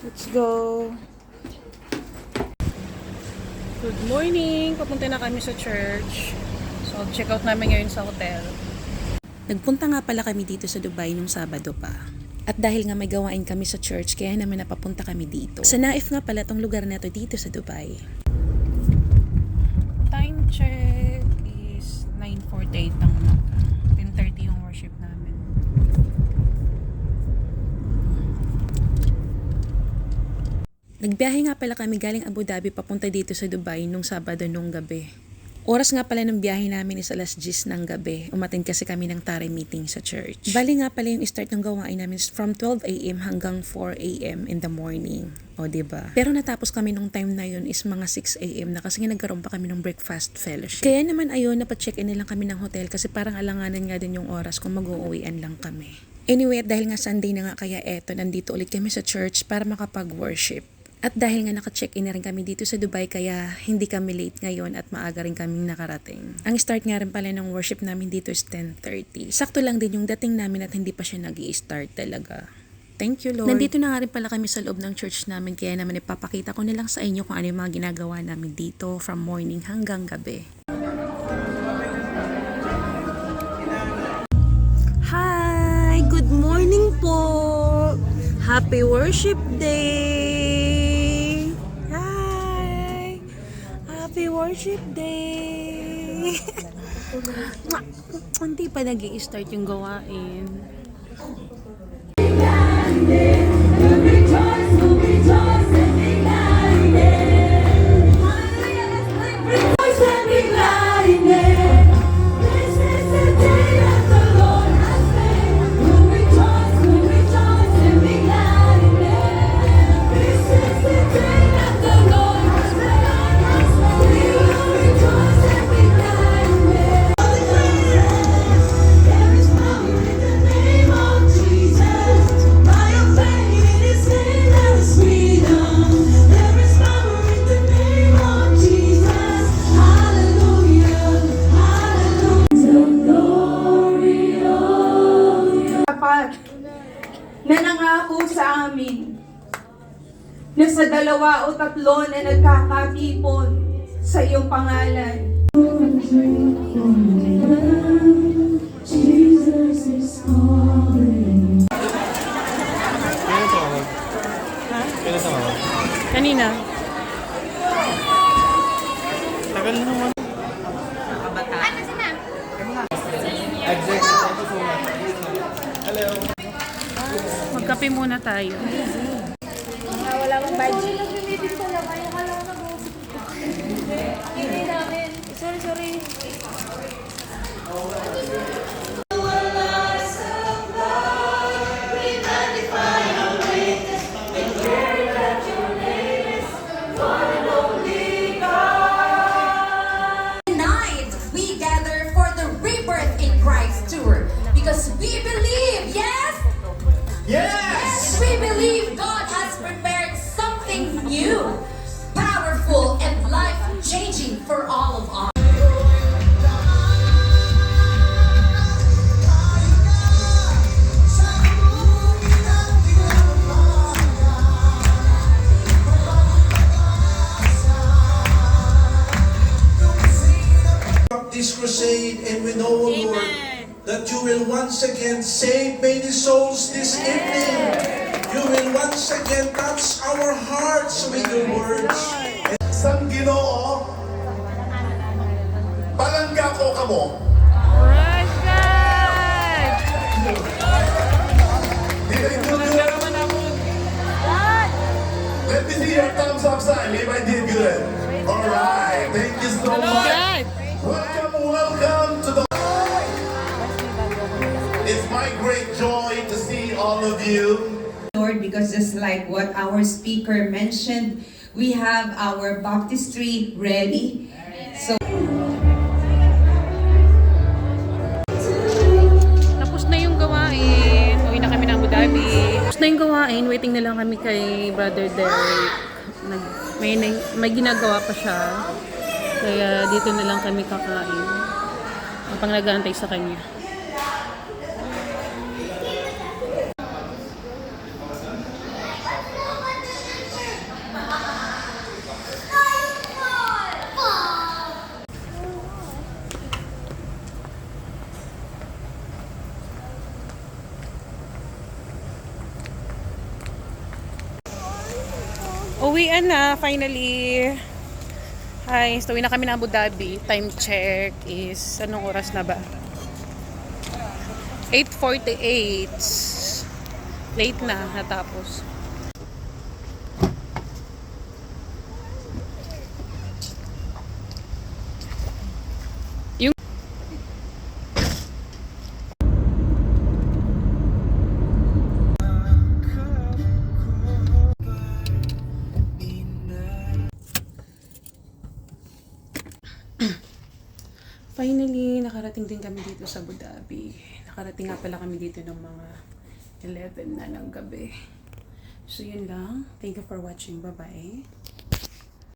Let's go. Good morning. Papunta na kami sa church. So, check out namin ngayon sa hotel. Nagpunta nga pala kami dito sa Dubai nung Sabado pa. At dahil nga may gawain kami sa church, kaya naman napapunta kami dito. Sa Naif nga pala tong lugar na to dito sa Dubai. Time check is 9:48 ng umaga. 10:30 yung worship namin. Nagbiyahe nga pala kami galing Abu Dhabi papunta dito sa Dubai nung Sabado nung gabi. Oras nga pala ng biyahe namin is alas 10 ng gabi. Umattend kasi kami ng tare meeting sa church. Bali nga pala yung start ng gawain namin is from 12 a.m. hanggang 4 a.m. in the morning. O diba? Pero natapos kami nung time na yun is mga 6 a.m. na kasi nga nagkaroon pa kami ng breakfast fellowship. Kaya naman ayun, napacheck-in na lang kami ng hotel kasi parang alanganan nga din yung oras kung mag-uuwian lang kami. Anyway, at dahil nga Sunday na nga kaya eto, nandito ulit kami sa church para makapag-worship. At dahil nga naka-check-in na rin kami dito sa Dubai kaya hindi kami late ngayon at maaga rin kaming nakarating. Ang start nga rin pala ng worship namin dito is 10:30. Sakto lang din yung dating namin at hindi pa siya nag-i-start talaga. Thank you, Lord. Nandito na nga rin pala kami sa loob ng church namin kaya naman ipapakita ko na lang sa inyo kung ano yung mga ginagawa namin dito from morning hanggang gabi. Hi! Good morning po! Happy Worship Day! Hi! Happy Worship Day! Hindi pa nag-i-start yung gawain. Na nangako sa amin na sa 2 o 3 na nagkakatipon sa iyong pangalan. Jesus is calling. Kailan tumawag? Ha? Kailan tumawag? Kanina. Tagal na naman. Exactly. Thank you so much. Hello. Magkape muna tayo. Wala akong budget. Hindi namin. Sorry. Tonight, we gather for the Rebirth in Christ tour because we believe, yes? Yes, we believe God has prepared something new, powerful, and life-changing for all of us. This crusade, and we know, Lord, that you will once again save many souls this evening. You will once again touch our hearts with your words. Sang Ginoo, palangga ko kamo. Praise God! Did I do good? Let me see your thumbs up sign if I did good. Alright, thank you so much. Welcome to the... It's my great joy to see all of you. Lord, because just like what our speaker mentioned, we have our baptistry ready. So Tapos na yung gawain. Uwi na kami ng Abu Dhabi. Tapos na yung gawain. Waiting na lang kami kay Brother Derek. May ginagawa pa siya. Kaya dito na lang kami kakain. Habang nag-aantay sa kanya. Uwian na, finally. Hi, so uwi na kami ng Abu Dhabi. Time check is, anong oras na ba? 8:48. Late na, natapos. Yung finally, nakarating din kami dito sa Abu Dhabi. Nakarating nga pala kami dito ng mga 11 na ng gabi. So, yun lang. Thank you for watching. Bye-bye.